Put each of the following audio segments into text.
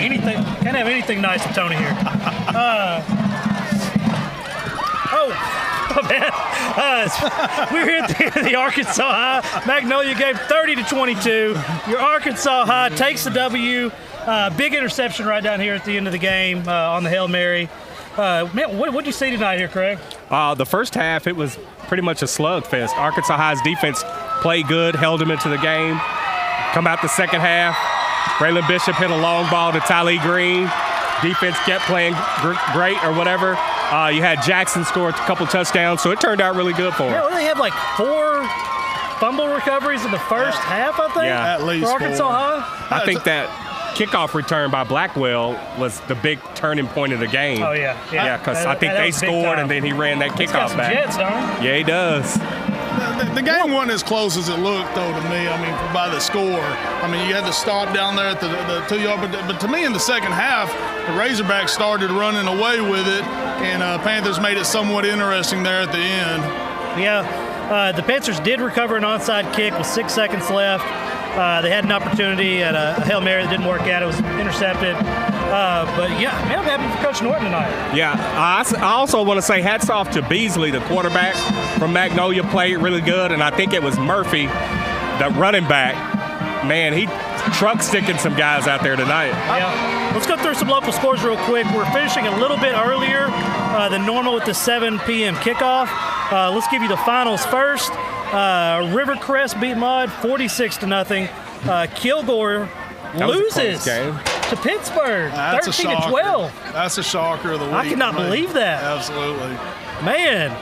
Can't have anything nice with Tony here. Man. We're here at the end of the Arkansas High Magnolia game, 30-22. Your Arkansas High takes the W. Big interception right down here at the end of the game on the Hail Mary. Man, what did you see tonight here, Craig? The first half, it was pretty much a slugfest. Arkansas High's defense played good, held them into the game. Come out the second half, Braylon Bishop hit a long ball to Tylee Green. Defense kept playing great or whatever. You had Jackson score a couple touchdowns, so it turned out really good for him. Yeah, well, they had like 4 fumble recoveries in the first half, I think. Yeah, at least for Arkansas 4. High. I think that kickoff return by Blackwell was the big turning point of the game. Oh, yeah. Yeah, because I think that they was big scored time. and then he ran that He's got kickoff some back. jets, don't he? Yeah, he does. The game wasn't as close as it looked, though, to me. I mean, by the score. I mean, you had to stop down there at the 2-yard. But to me, in the second half, the Razorbacks started running away with it, and Panthers made it somewhat interesting there at the end. Yeah, the Panthers did recover an onside kick with 6 seconds left. They had an opportunity at a Hail Mary that didn't work out. It was intercepted. But, yeah, man, I'm happy for Coach Norton tonight. Yeah, I also want to say hats off to Beasley, the quarterback from Magnolia, played really good, and I think it was Murphy, the running back. Man, he truck sticking some guys out there tonight. Yeah. Let's go through some local scores real quick. We're finishing a little bit earlier than normal with the 7 p.m. kickoff. Let's give you the finals first. Rivercrest beat Mud 46-0. Kilgore loses to Pittsburgh 13-12. That's a shocker of the week. I cannot believe that. Absolutely. Man.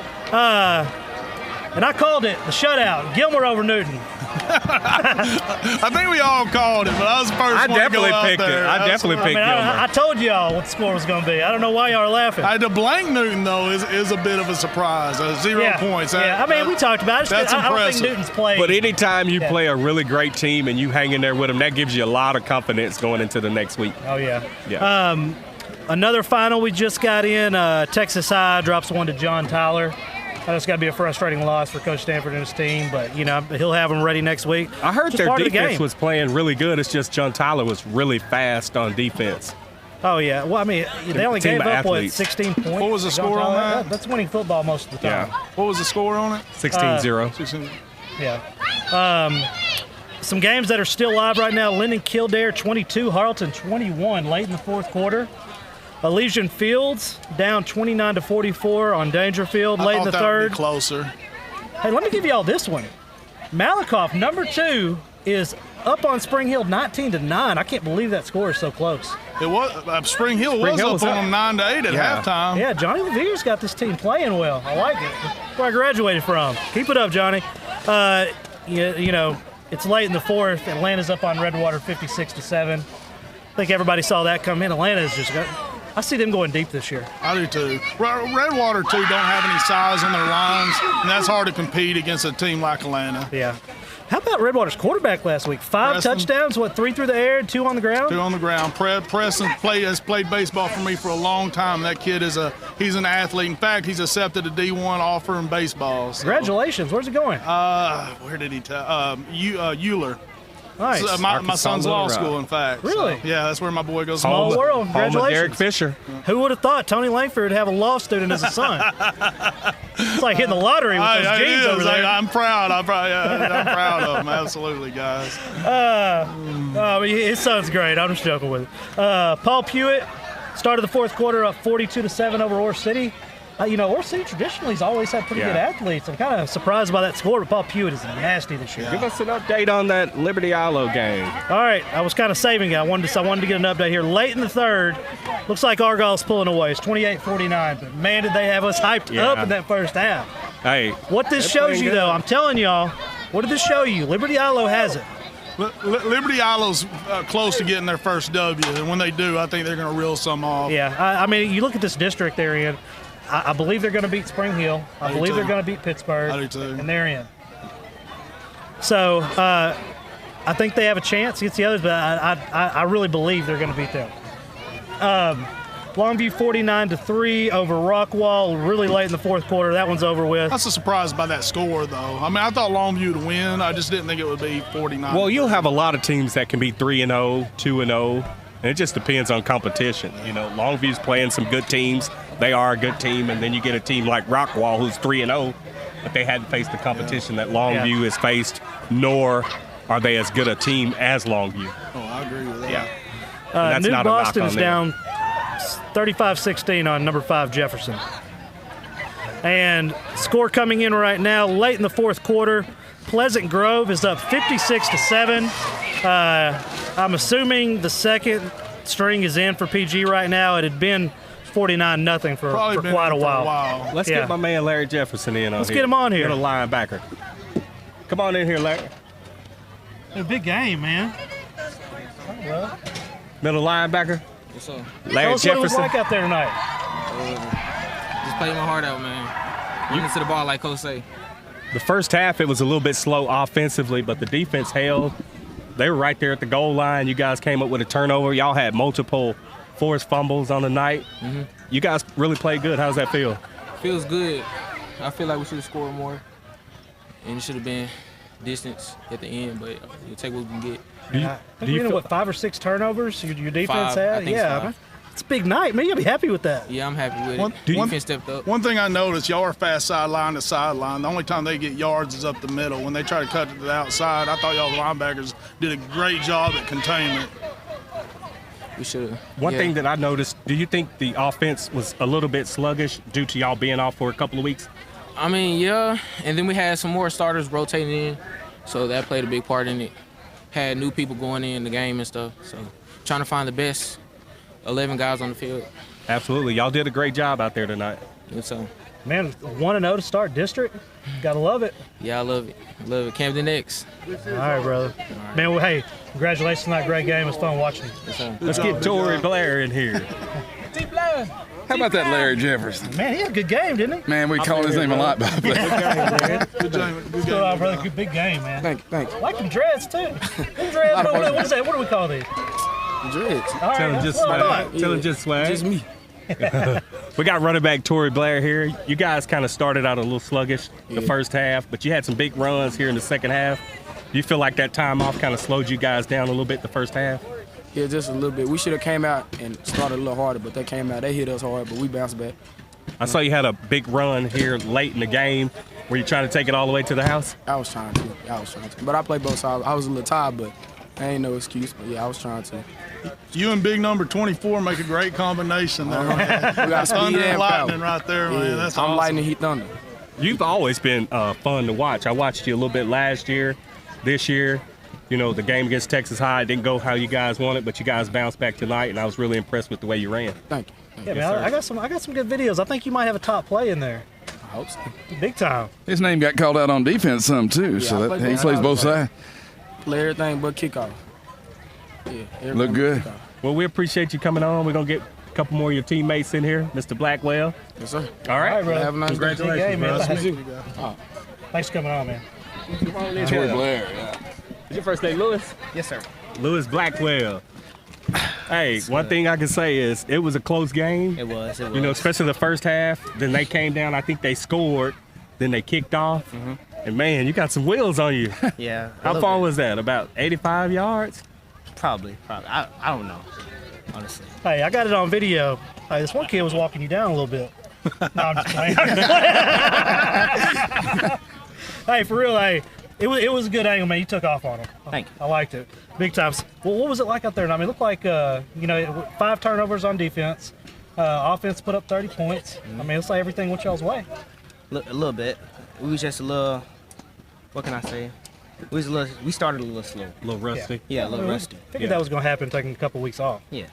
And I called it the shutout. Gilmer over Newton. I think we all called it, but I was the first one to go out there. I definitely picked Gilmer. I told y'all what the score was going to be. I don't know why y'all are laughing. To blank Newton, though, is a bit of a surprise. 0 points. I mean, we talked about it. That's I don't think impressive. Newton's played. But anytime you play a really great team and you hang in there with them, that gives you a lot of confidence going into the next week. Oh, yeah. Yeah. Another final we just got in, Texas High drops one to John Tyler. That's got to be a frustrating loss for Coach Stanford and his team, but, you know, he'll have them ready next week. I heard their defense the was playing really good. It's just John Tyler was really fast on defense. Oh, yeah. Well, I mean, they only gave up, 16 points? What was the score on that? That's winning football most of the time. Yeah. What was the score on it? 16-0. Yeah. Some games that are still live right now. Linden Kildare 22, Harleton 21 late in the fourth quarter. Elysian Fields down 29-44 on Dangerfield late in the third. Would be closer. Hey, let me give you all this one. Malakoff, number 2, is up on Spring Hill 19-9. I can't believe that score is so close. It was Spring Hill was up on them 9-8 at halftime. Yeah, Johnny Levere's got this team playing well. I like it. That's where I graduated from. Keep it up, Johnny. You know, it's late in the fourth. Atlanta's up on Redwater 56-7. I think everybody saw that come in. Atlanta is just I see them going deep this year. I do too. Redwater, too, don't have any size on their lines, and that's hard to compete against a team like Atlanta. Yeah. How about Redwater's quarterback last week? 5 Preston. touchdowns, 3 through the air, 2 on the ground? 2 on the ground. Preston has played baseball for me for a long time. That kid he's an athlete. In fact, he's accepted a D1 offer in baseball. So. Congratulations. Where's it going? Where did he tell? Euler. Nice. My son's law school, in fact. Really? So, yeah, that's where my boy goes. Small world. Congratulations. Derek Fisher. Who would have thought Tony Langford would have a law student as a son? It's like hitting the lottery with those jeans over there. I'm proud. I'm proud of him. Absolutely, guys. His son's great. I'm just joking with it. Paul Pewitt started the fourth quarter up 42-7 over Ore City. Ore City traditionally has always had pretty good athletes. I'm kind of surprised by that score, but Paul Pewitt is nasty this year. Give us an update on that Liberty Ilo game. All right, I was kind of saving it. I wanted to get an update here. Late in the third, looks like Argyle's pulling away. It's 28-49, but man, did they have us hyped up in that first half. Hey, what this shows you, though, I'm telling y'all, what did this show you? Liberty Ilo has it. Liberty Ilo's close to getting their first W, and when they do, I think they're going to reel some off. Yeah, I mean, you look at this district they're in. I believe they're going to beat Spring Hill. I believe they're going to beat Pittsburgh. I do too. And they're in. So I think they have a chance against the others, but I really believe they're going to beat them. Longview 49-3 over Rockwall really late in the fourth quarter. That one's over with. That's a surprise by that score, though. I mean, I thought Longview would win. I just didn't think it would be 49. Well, you'll have a lot of teams that can be 3-0, 2-0. And it just depends on competition. You know, Longview's playing some good teams. They are a good team, and then you get a team like Rockwall who's 3-0, but they hadn't faced the competition that Longview has faced, nor are they as good a team as Longview. Oh, I agree with that. Yeah. New Boston is down 35-16 on number 5 Jefferson. And score coming in right now, late in the fourth quarter, Pleasant Grove is up 56-7. I'm assuming the second string is in for PG right now. It had been 49-0 for quite a while. Let's get my man Larry Jefferson in on Let's get him on here. Get a linebacker. Come on in here, Larry. A big game, man. Middle linebacker. Yes, sir. Larry Tell us what it was Jefferson. like out there tonight. Just played my heart out, man. Running to the ball like Coach say. The first half, it was a little bit slow offensively, but the defense held. They were right there at the goal line. You guys came up with a turnover. Y'all had multiple forced fumbles on the night. Mm-hmm. You guys really played good. How does that feel? Feels good. I feel like we should have scored more. And it should have been distance at the end, but you'll take what we can get. I think you know what, 5 or 6 turnovers your defense 5, had? I think Yeah, 5. man. It's a big night, man. You'll be happy with that. Yeah, I'm happy with One- it. Defense stepped up. One thing I noticed, y'all are fast sideline to sideline. The only time they get yards is up the middle. When they try to cut it to the outside, I thought y'all linebackers did a great job at containment. We should have. One thing that I noticed, do you think the offense was a little bit sluggish due to y'all being off for a couple of weeks? I mean, yeah. And then we had some more starters rotating in, so that played a big part in it. Had new people going in the game and stuff. So trying to find the best 11 guys on the field. Absolutely. Y'all did a great job out there tonight. And so, Man, 1-0 to start district. Gotta love it. yeah, I love it. Love it. Camden X. All right, brother. Man, well, hey, congratulations on that great game. It was fun watching you. Yes, sir. Let's get Tory Blair in here. How about that Larry Jefferson? Man, he had a good game, didn't he? Man, we call his name a lot back there. Good game. Good Good game. brother. Good big game, man. Thank you. I like them dreads, too. Them dreads, what is that? What do we call these? Dreads. All right, Tell him that's just what I swag. thought. Tell him just swag. Just me. We got running back Tory Blair here. You guys kind of started out a little sluggish the first half, but you had some big runs here in the second half. Do you feel like that time off kind of slowed you guys down a little bit the first half? Yeah, just a little bit. We should have came out and started a little harder, but they came out. They hit us hard, but we bounced back. I saw you had a big run here late in the game. Were you trying to take it all the way to the house? I was trying to. But I played both sides. I was a little tired, but ain't no excuse. But yeah, I was trying to. You and big number 24 make a great combination there. We got speed Thunder and and lightning power. right there, man. Yeah, That's I'm awesome. lightning, he thunder. You've always been fun to watch. I watched you a little bit last year, this year. You know, the game against Texas High didn't go how you guys wanted, but you guys bounced back tonight, and I was really impressed with the way you ran. Thank you. Yeah, man, I got some good videos. I think you might have a top play in there. I hope so. Big time. His name got called out on defense some too, I so played that, he both plays sides. both sides. Play everything but kickoff. Yeah, everything Look but good. kickoff. Well, we appreciate you coming on. We're going to get a couple more of your teammates in here. Mr. Blackwell. Yes, sir. All right. All right, brother. Have a nice day. Congratulations, Big game, man. brother. Thanks for coming on, man. Tory Blair, yeah. Is your first name Lewis? Yes, sir. Lewis Blackwell. Hey, one thing I can say is it was a close game. It was. You know, especially the first half. Then they came down. I think they scored. Then they kicked off. And, man, you got some wheels on you. Yeah. How far was that? About 85 yards? Probably. I don't know, honestly. Hey, I got it on video. Hey, this one kid was walking you down a little bit. No, I'm just playing. Hey, for real, hey, it was a good angle, man. You took off on it. Thank you. I liked it. Big time. Well, what was it like out there? I mean, it looked like, 5 turnovers on defense. Offense put up 30 points. I mean, it's like everything went y'all's way. A little bit. We was just a little, what can I say? We started a little slow. A little rusty. Yeah, a little rusty. Figured that was going to happen taking a couple weeks off. Yeah.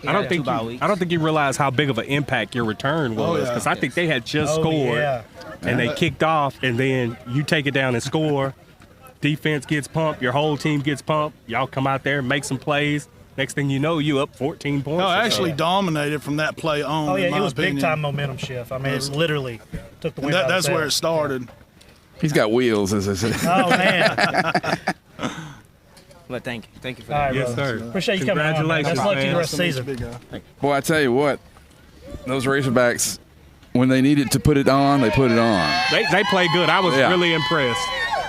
I don't think you realize how big of an impact your return was, because I think they had just scored Yeah. and they kicked off, and then you take it down and score. Defense gets pumped, your whole team gets pumped. Y'all come out there, make some plays. Next thing you know, you up 14 points. No, or so. actually dominated from that play on. Oh, yeah, in my it was opinion. big time momentum shift. I mean, it literally took the wind out of That's the where it sails. started. He's got wheels, as I said. Oh, man. But thank you for All that. right, Yes, brother. sir. Appreciate you coming on, man. Congratulations, Best luck to you man. the rest of the season. Big guy. Boy, I tell you what, those Razorbacks, when they needed to put it on, they put it on. They played good. I was Yeah. really impressed.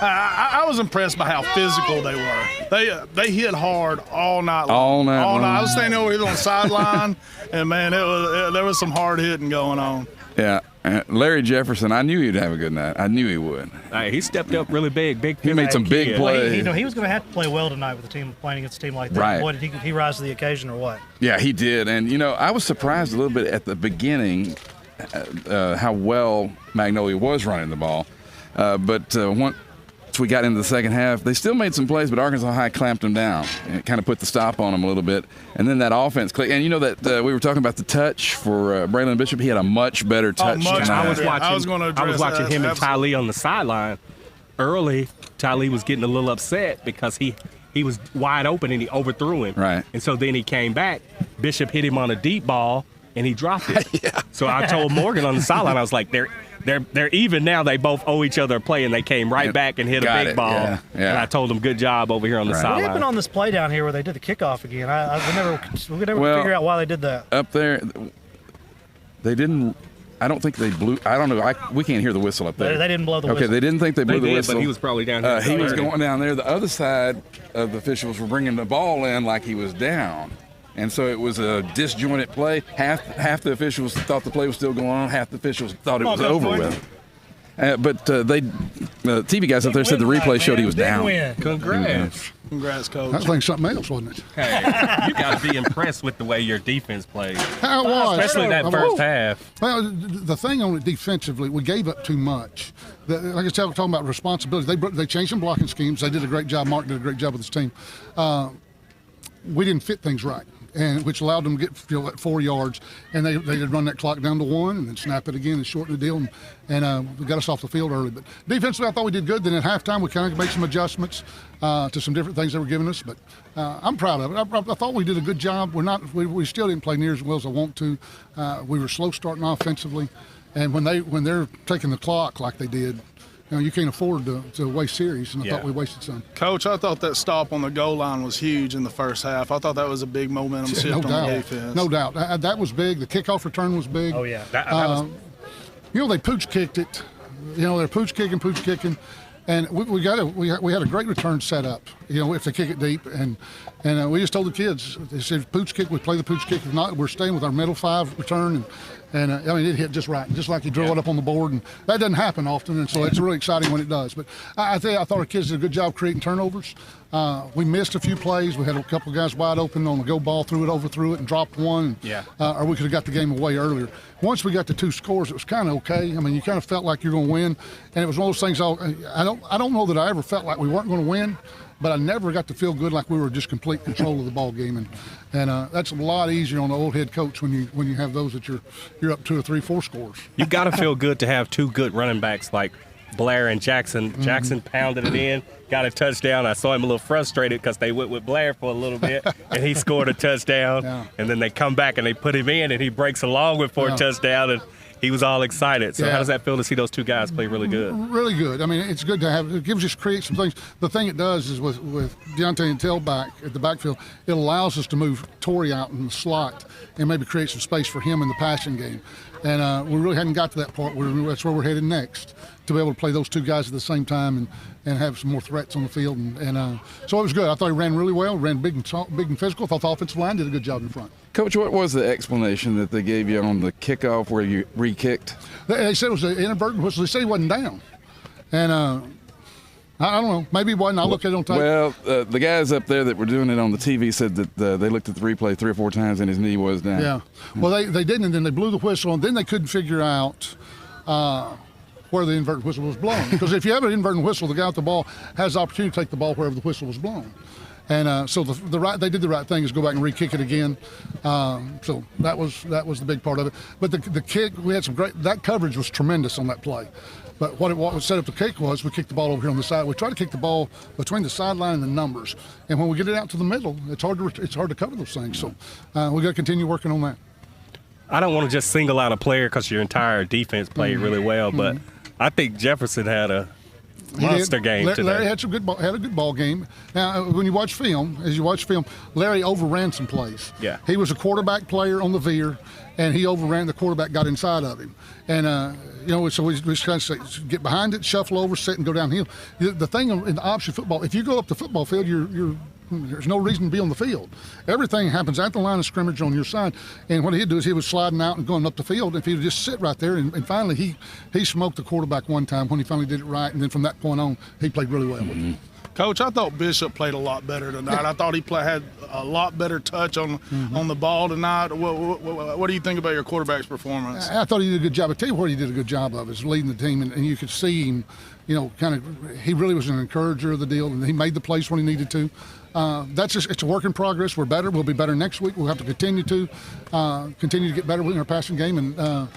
I was impressed by how physical they were. They hit hard all night long. All night long. I was standing over here on the sideline, and man, there was some hard hitting going on. Yeah. Larry Jefferson, I knew he'd have a good night. I knew he would. He stepped up really big. He made some big kid. plays. He was going to have to play well tonight with the team playing against a team like that. Right. Boy, did he rise to the occasion or what? Yeah, he did. And, I was surprised a little bit at the beginning how well Magnolia was running the ball. But once we got into the second half, they still made some plays, but Arkansas High clamped them down and it kind of put the stop on them a little bit. And then that offense clicked. And that we were talking about the touch for Braylon Bishop. He had a much better touch much tonight. I was watching him and Ty Lee on the sideline. Early, Ty Lee was getting a little upset because he was wide open and he overthrew him. Right. And so then he came back. Bishop hit him on a deep ball and he dropped it. Yeah. So I told Morgan on the sideline, I was like, they're even now. They both owe each other a play, and they came right back and hit a big ball. Yeah. And I told them, good job over here on the What sideline. happened on this play down here where they did the kickoff again? We never figure out why they did that. Up there, they didn't. I don't think they blew. I don't know. We can't hear the whistle up there. They didn't blow the whistle. Okay, they didn't think they blew the whistle. But he was probably down here. He was going down there. The other side of the officials were bringing the ball in like he was down. And so it was a disjointed play. Half the officials thought the play was still going on. Half the officials thought it was over with. But the TV guys up there said the replay showed he was down. Congrats. Congrats, Coach. That was like something else, wasn't it? Hey, you got to be impressed with the way your defense played. How it was. Especially that first half. Well, the thing on it defensively, we gave up too much. Like I said, we're talking about responsibility. They changed some blocking schemes. They did a great job. Mark did a great job with his team. We didn't fit things right, and which allowed them to get 4 yards, and they could run that clock down to 1 and then snap it again and shorten the deal, and we got us off the field early. But defensively, I thought we did good. Then at halftime, we kind of made some adjustments to some different things they were giving us. But I'm proud of it. I thought we did a good job. We still didn't play near as well as I want to. We were slow starting offensively, and when they're taking the clock like they did, you can't afford to waste series, and I thought we wasted some. Coach, I thought that stop on the goal line was huge in the first half. I thought that was a big momentum shift on the defense. No doubt. That was big. The kickoff return was big. Oh, yeah. That was... They pooch kicked it. They're pooch kicking. And we had a great return set up, if they kick it deep. And we just told the kids, they said, pooch kick, we play the pooch kick. If not, we're staying with our middle 5 return. And it hit just right, just like you drew it up on the board. And that doesn't happen often, and so it's really exciting when it does. But I thought our kids did a good job creating turnovers. We missed a few plays. We had a couple of guys wide open on the go ball, overthrew it, and dropped one. Or we could have got the game away earlier. Once we got to 2 scores, it was kind of okay. I mean, you kind of felt like you're going to win. And it was one of those things, I don't know that I ever felt like we weren't going to win, but I never got to feel good like we were just complete control of the ball game, and that's a lot easier on the old head coach when you have those that you're up 2 or 3, 4 scores. You got to feel good to have 2 good running backs like Blair and Jackson. Mm-hmm. Jackson pounded it in, got a touchdown. I saw him a little frustrated because they went with Blair for a little bit, and he scored a touchdown. Yeah. And then they come back and they put him in, and he breaks along with for a touchdown, and he was all excited. So how does that feel to see those 2 guys play really good? Really good. I mean, it's good to have. It gives us create some things. The thing it does is with Deontay and Tell back at the backfield, it allows us to move Torrey out in the slot and maybe create some space for him in the passing game. And we really hadn't got to that part. That's where we're headed next, to be able to play those 2 guys at the same time and have some more threats on the field. And so it was good. I thought he ran really well, ran big and physical. I thought the offensive line did a good job in front. Coach, what was the explanation that they gave you on the kickoff where you re-kicked? They said it was an inadvertent whistle. They said he wasn't down. And I don't know. Maybe he wasn't. I'll look at it on tape. Well, the guys up there that were doing it on the TV said that they looked at the replay 3 or 4 times and his knee was down. Yeah. Well, they didn't, and then they blew the whistle, and then they couldn't figure out where the inverted whistle was blown. Because if you have an inverted whistle, the guy with the ball has the opportunity to take the ball wherever the whistle was blown. And so they did the right thing, is go back and re-kick it again. So that was the big part of it. But the kick, we had some that coverage was tremendous on that play. But what set up the kick was we kicked the ball over here on the side. We try to kick the ball between the sideline and the numbers. And when we get it out to the middle, it's hard to cover those things. So we got to continue working on that. I don't want to just single out a player because your entire defense played really well, but I think Jefferson had a Monster game today. Larry had had a good ball game. Now, when you watch film, Larry overran some plays. Yeah. He was a quarterback player on the veer, and he overran. The quarterback got inside of him, and so we just kind of say, get behind it, shuffle over, sit, and go downhill. The thing in the option football, if you go up the football field, there's no reason to be on the field. Everything happens at the line of scrimmage on your side. And what he'd do is he was sliding out and going up the field. If he would just sit right there, and finally he smoked the quarterback one time when he finally did it right. And then from that point on, he played really well with it. Coach, I thought Bishop played a lot better tonight. I thought he had a lot better touch on the ball tonight. What do you think about your quarterback's performance? I thought he did a good job. I tell you what he did a good job of is leading the team, and you could see him, he really was an encourager of the deal, and he made the plays when he needed to. It's a work in progress. We're better. We'll be better next week. We'll have to continue to get better in our passing game. And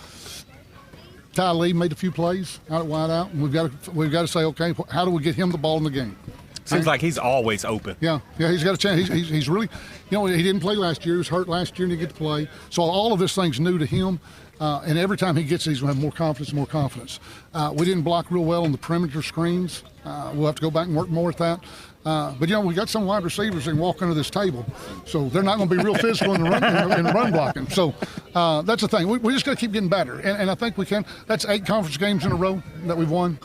Ty Lee made a few plays out at wide out, and we've got to say, okay, how do we get him the ball in the game? Seems like he's always open. Yeah, he's got a chance. He's really, he didn't play last year. He was hurt last year and he didn't get to play. So all of this thing's new to him. And every time he gets these, we'll have more confidence. We didn't block real well on the perimeter screens. We'll have to go back and work more at that. But we got some wide receivers that can walk under this table, so they're not going to be real physical in the run blocking. So that's the thing. We just got to keep getting better, and I think we can. That's 8 conference games in a row that we've won.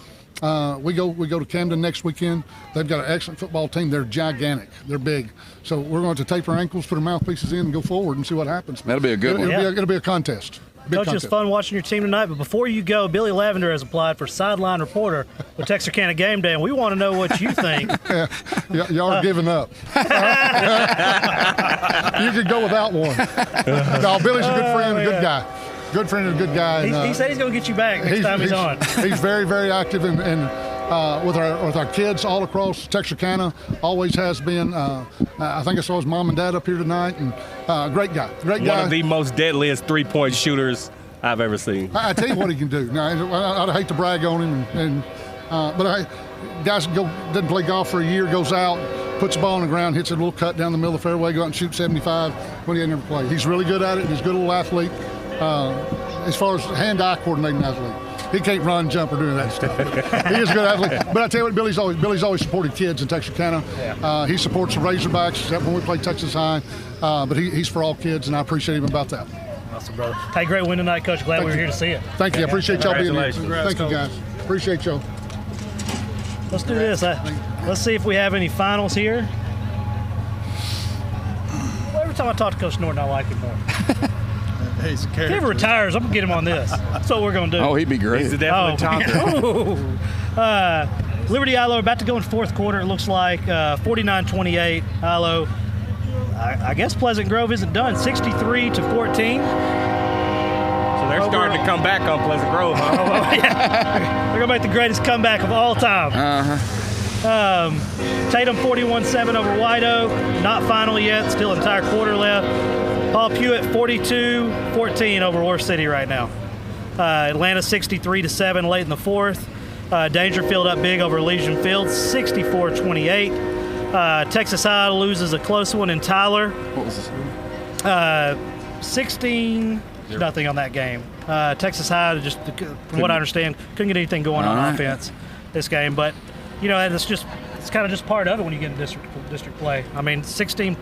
We go to Camden next weekend. They've got an excellent football team. They're gigantic. They're big. So we're going to tape our ankles, put our mouthpieces in, and go forward and see what happens. That'll be a good one. It'll be a contest. Coach, it's fun watching your team tonight, but before you go, Billy Lavender has applied for sideline reporter with Texarkana Game Day, and we want to know what you think. Y'all are giving up. You could go without one. No, Billy's a good friend, a good guy. Good friend and a good guy. And, he said he's going to get you back next time he's on. He's very, very active and with our kids all across Texarkana, always has been. I think I saw his mom and dad up here tonight, and great guy. One of the most deadliest three-point shooters I've ever seen. I tell you what he can do. Now, I'd hate to brag on him, but guys doesn't play golf for a year, goes out, puts the ball on the ground, hits a little cut down the middle of the fairway, go out and shoot 75 when he ain't never played. He's really good at it. He's a good little athlete. As far as hand-eye coordinating athlete. He can't run, jump, or do that stuff. He is a good athlete. But I tell you what, Billy's always supported kids in Texarkana. Yeah. He supports the Razorbacks, except when we play Texas High. But he's for all kids, and I appreciate him about that. Awesome, brother. Hey, great win tonight, Coach. Glad we were here to see you. Thank you. I appreciate y'all being here. Congrats, Thank you, guys. Appreciate y'all. Let's do this. Let's see if we have any finals here. Well, every time I talk to Coach Norton, I like him more. He's a if he ever retires, I'm going to get him on this. That's what we're going to do. Oh, he'd be great. He's a definite talker. Liberty Ilo about to go in fourth quarter, it looks like. 49-28. Ilo, I guess Pleasant Grove isn't done. 63-14. So they're starting to come back on Pleasant Grove, huh? Yeah. They're going to make the greatest comeback of all time. Tatum 41-7 over White Oak. Not final yet. Still entire quarter left. Paul Pewitt 42-14 over War City right now. Atlanta 63-7 late in the fourth. Dangerfield up big over Elysian Fields 64-28. Texas High loses a close one in Tyler. What was this? 16-0 on that game. Texas High, just from what I understand, couldn't get anything going on offense this game. But it's kind of just part of it when you get in district play. I mean,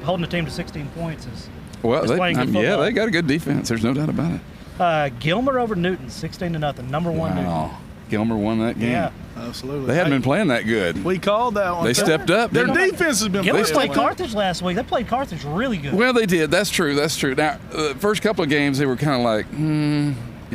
holding a team to 16 points is. Well, they got a good defense. There's no doubt about it. Gilmer over Newton, 16-0. Number one. Newton. Gilmer won that game. Yeah, absolutely. They hadn't been playing that good. We called that one. They stepped up. Their defense has been. Gilmer played Carthage last week. They played Carthage really good. Well, they did. That's true. Now, the first couple of games, they were kind of like,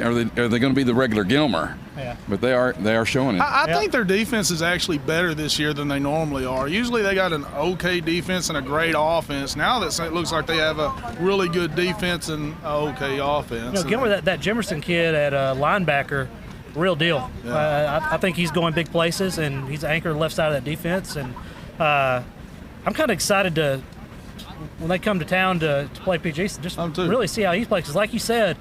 are they going to be the regular Gilmer? Yeah. But they are showing it. I think their defense is actually better this year than they normally are. Usually they got an okay defense and a great offense. Now it looks like they have a really good defense and an okay offense. Gilmer, that Jimerson kid at linebacker, real deal. Yeah. I think he's going big places, and he's anchored left side of that defense. And I'm kind of excited when they come to town to play PG, just really see how he plays. Because like you said,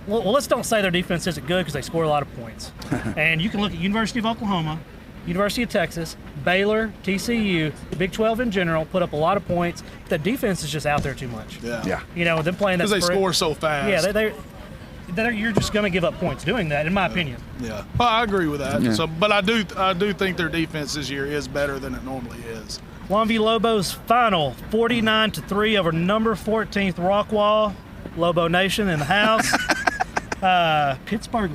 well, let's don't say their defense isn't good because they score a lot of points. And you can look at University of Oklahoma, University of Texas, Baylor, TCU, the Big 12 in general, put up a lot of points. The defense is just out there too much. Yeah. Them playing that. Because they score so fast. Yeah, you're just going to give up points doing that, in my opinion. Yeah, well, I agree with that. Yeah. So, but I do think their defense this year is better than it normally is. Longview Lobos final 49-3 over number 14th Rockwall. Lobo Nation in the house. Pittsburgh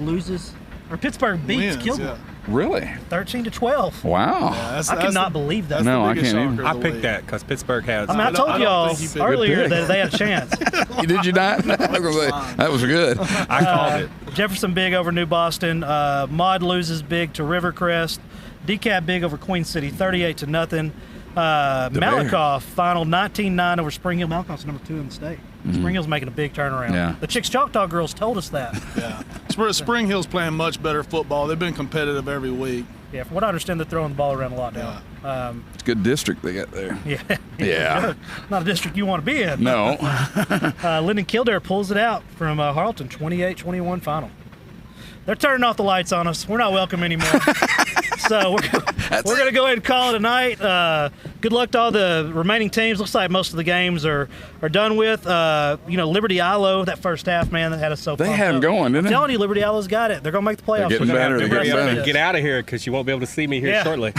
beats Wins, Kilgore yeah. Really? 13-12. Wow. I could not believe that. No, I biggest can't even. shocker I of the picked week. that because Pittsburgh has. I mean, I told don't y'all think you picked- earlier Good pick. that they had a chance. Did you not? I was gonna say, that was good. I called it. Jefferson big over New Boston. Maud loses big to Rivercrest. DeKalb big over Queen City, 38-0. Malakoff final 19-9 over Spring Hill. Malakoff's number 2 in the state. Spring Hill's making a big turnaround. Yeah. The Chicks Choctaw girls told us that. Yeah, Spring Hill's playing much better football. They've been competitive every week. Yeah, from what I understand, they're throwing the ball around a lot now. It's a good district they got there. Yeah. Yeah. Not a district you want to be in. No. Linden Kildare pulls it out from Harleton, 28-21 final. They're turning off the lights on us. We're not welcome anymore. So we're going to go ahead and call it a night. Good luck to all the remaining teams. Looks like most of the games are done with. Liberty Ilo, that first half, man, that had us so They pumped had 'em up. going, didn't I'm they? telling you, Liberty Ilo's got it. They're going to make the playoffs. They're getting We're gonna better. have to They're rest getting up better. this. Get out of here because you won't be able to see me here Yeah. shortly.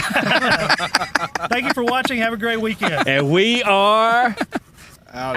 Thank you for watching. Have a great weekend. And we are Out.